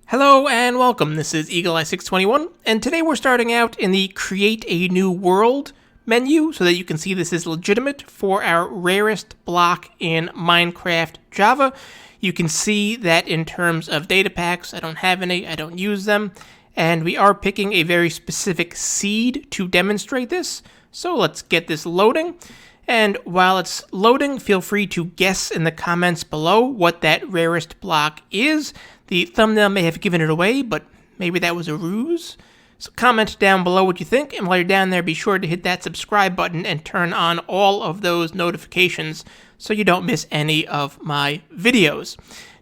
Hello and welcome, this is EagleEye621, and today we're starting out in the Create a New World menu so that you can see this is legitimate for our rarest block in Minecraft Java. You can see that in terms of data packs, I don't have any, I don't use them, and we are picking a very specific seed to demonstrate this, so let's get this loading. And while it's loading, feel free to guess in the comments below what that rarest block is. The thumbnail may have given it away, but maybe that was a ruse. So comment down below what you think, and while you're down there, be sure to hit that subscribe button and turn on all of those notifications so you don't miss any of my videos.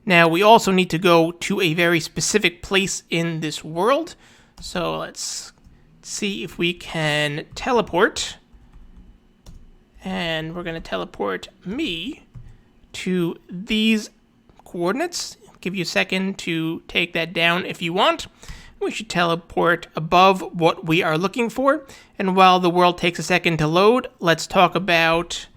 Now, we also need to go to a very specific place in this world. So let's see if we can teleport. And we're going to teleport me to these coordinates. Give you a second to take that down if you want. We should teleport above what we are looking for. And while the world takes a second to load, let's talk about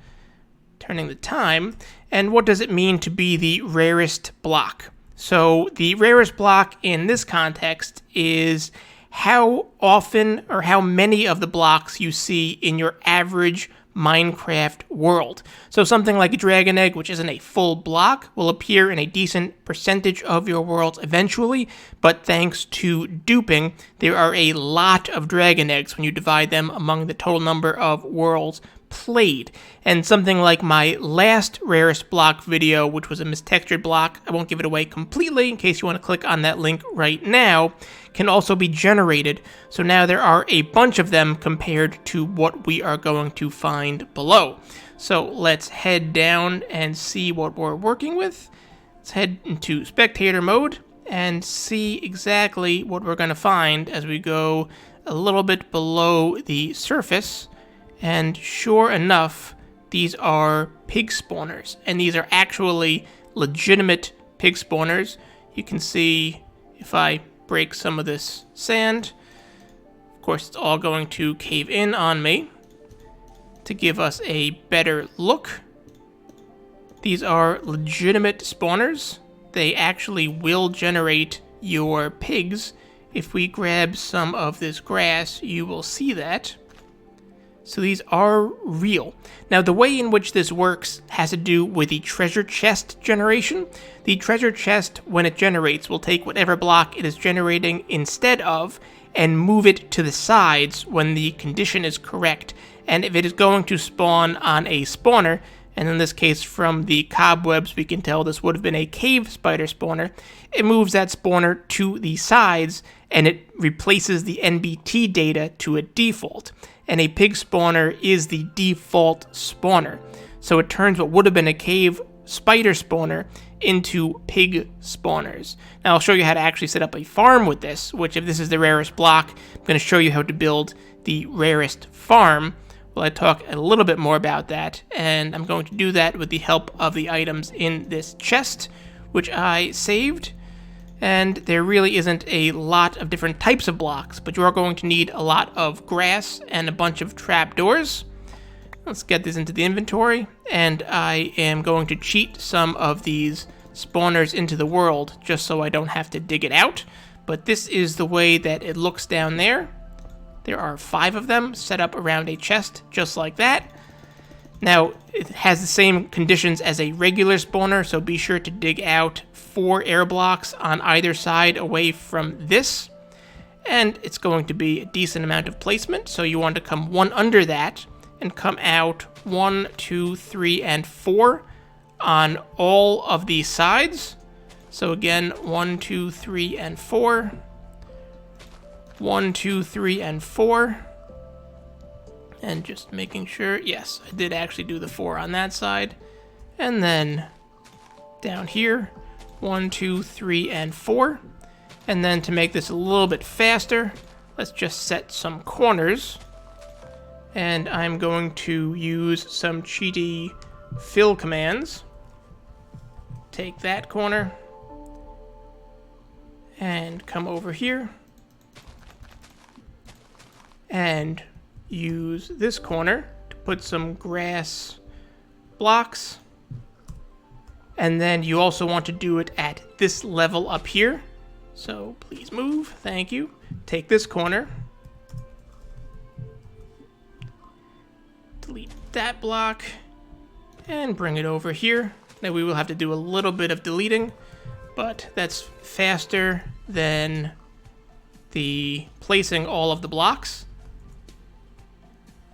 turning the time and what does it mean to be the rarest block. So the rarest block in this context is how often or how many of the blocks you see in your average Minecraft world. So something like a dragon egg, which isn't a full block, will appear in a decent percentage of your worlds eventually, but thanks to duping, there are a lot of dragon eggs when you divide them among the total number of worlds played. And something like my last rarest block video, which was a mistextured block, I won't give it away completely in case you want to click on that link right now, can also be generated. So now there are a bunch of them compared to what we are going to find below. So let's head down and see what we're working with. Let's head into spectator mode and see exactly what we're going to find as we go a little bit below the surface. And sure enough, these are pig spawners, and these are actually legitimate pig spawners. You can see if I break some of this sand, of course it's all going to cave in on me to give us a better look. These are legitimate spawners. They actually will generate your pigs. If we grab some of this grass, you will see that. So these are real. Now, the way in which this works has to do with the treasure chest generation. The treasure chest, when it generates, will take whatever block it is generating instead of and move it to the sides when the condition is correct. And if it is going to spawn on a spawner, and in this case from the cobwebs we can tell this would have been a cave spider spawner, it moves that spawner to the sides and it replaces the NBT data to a default. And a pig spawner is the default spawner. So it turns what would have been a cave spider spawner into pig spawners. Now I'll show you how to actually set up a farm with this, which if this is the rarest block, I'm going to show you how to build the rarest farm. Well, I talk a little bit more about that, and I'm going to do that with the help of the items in this chest, which I saved. And there really isn't a lot of different types of blocks, but you are going to need a lot of grass and a bunch of trapdoors. Let's get this into the inventory, and I am going to cheat some of these spawners into the world just so I don't have to dig it out. But this is the way that it looks down there. There are 5 of them set up around a chest just like that. Now, it has the same conditions as a regular spawner, so be sure to dig out 4 air blocks on either side away from this. And it's going to be a decent amount of placement, so you want to come one under that and come out 1, 2, 3, and 4 on all of these sides. So again, 1, 2, 3, and 4. 1, 2, 3, and 4. And just making sure, yes, I did actually do the 4 on that side. And then down here, 1, 2, 3, and 4. And then to make this a little bit faster, let's just set some corners. And I'm going to use some cheaty fill commands. Take that corner. And come over here. And use this corner to put some grass blocks. And then you also want to do it at this level up here. So please move. Thank you. Take this corner. Delete that block. And bring it over here. Now we will have to do a little bit of deleting, but that's faster than the placing all of the blocks.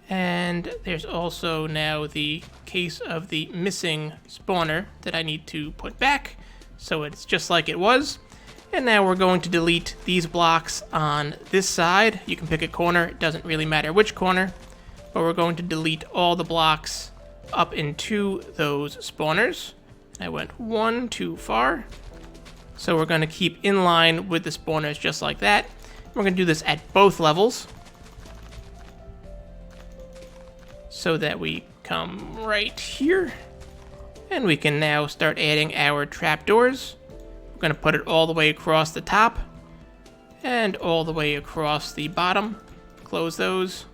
And there's also now the case of the missing spawner that I need to put back, so it's just like it was. And now we're going to delete these blocks on this side. You can pick a corner, it doesn't really matter which corner, but we're going to delete all the blocks up into those spawners. I went one too far, so we're going to keep in line with the spawners just like that. We're going to do this at both levels, so that we come right here, and we can now start adding our trapdoors. We're going to put it all the way across the top and all the way across the bottom. Close those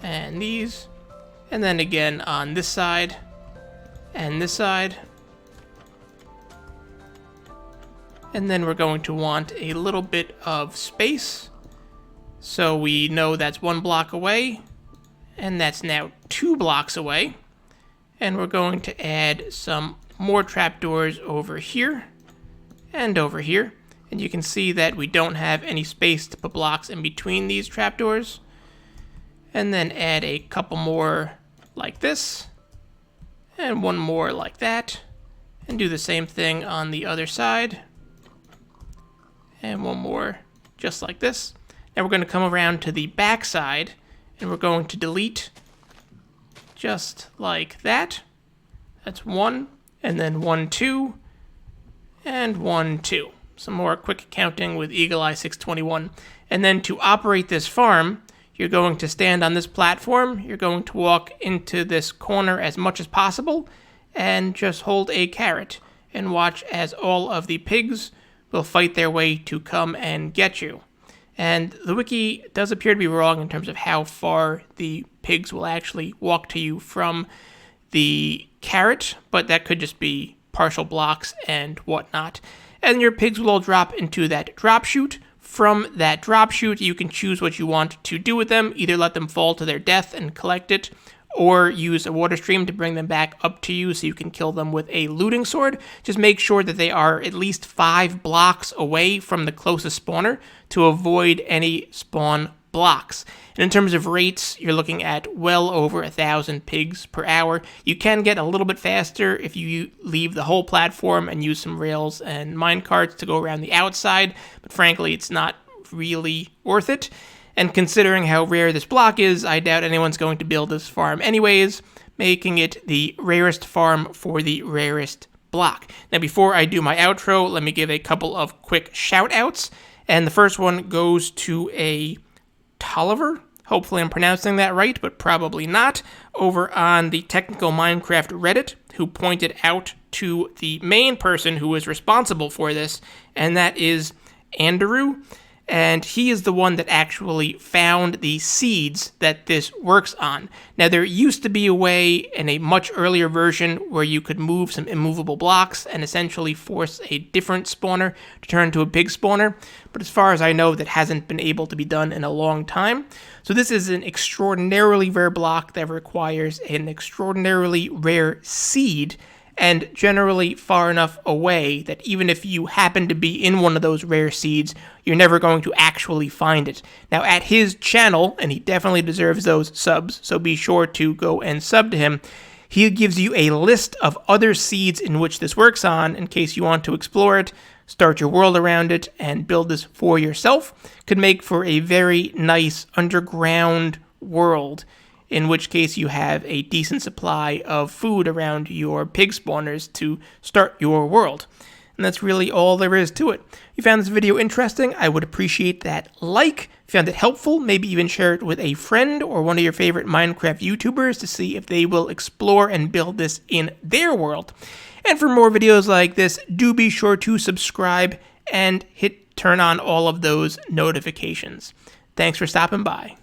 and these, and then again on this side and this side. And then we're going to want a little bit of space, so we know that's 1 block away. And that's now 2 blocks away. And we're going to add some more trapdoors over here and over here. And you can see that we don't have any space to put blocks in between these trapdoors. And then add a couple more like this. And one more like that. And do the same thing on the other side. And one more just like this. Now we're going to come around to the back side. And we're going to delete just like that. That's 1, and then 1, 2, and 1, 2. Some more quick counting with Eagle Eye 621. And then to operate this farm, you're going to stand on this platform. You're going to walk into this corner as much as possible and just hold a carrot and watch as all of the pigs will fight their way to come and get you. And the wiki does appear to be wrong in terms of how far the pigs will actually walk to you from the carrot, but that could just be partial blocks and whatnot. And your pigs will all drop into that drop chute. From that drop chute, you can choose what you want to do with them, either let them fall to their death and collect it, or use a water stream to bring them back up to you so you can kill them with a looting sword. Just make sure that they are at least 5 blocks away from the closest spawner to avoid any spawn blocks. And in terms of rates, you're looking at well over 1,000 pigs per hour. You can get a little bit faster if you leave the whole platform and use some rails and minecarts to go around the outside, but frankly, it's not really worth it. And considering how rare this block is, I doubt anyone's going to build this farm anyways, making it the rarest farm for the rarest block. Now, before I do my outro, let me give a couple of quick shout-outs. And the first one goes to a Tolliver. Hopefully I'm pronouncing that right, but probably not. Over on the Technical Minecraft Reddit, who pointed out to the main person who was responsible for this, and that is Andrew. And he is the one that actually found the seeds that this works on. Now, there used to be a way in a much earlier version where you could move some immovable blocks and essentially force a different spawner to turn into a big spawner. But as far as I know, that hasn't been able to be done in a long time. So this is an extraordinarily rare block that requires an extraordinarily rare seed, and generally far enough away that even if you happen to be in one of those rare seeds, you're never going to actually find it. Now, at his channel, and he definitely deserves those subs, so be sure to go and sub to him, he gives you a list of other seeds in which this works on in case you want to explore it, start your world around it, and build this for yourself. Could make for a very nice underground world, in which case you have a decent supply of food around your pig spawners to start your world. And that's really all there is to it. If you found this video interesting, I would appreciate that like. If you found it helpful, maybe even share it with a friend or one of your favorite Minecraft YouTubers to see if they will explore and build this in their world. And for more videos like this, do be sure to subscribe and turn on all of those notifications. Thanks for stopping by.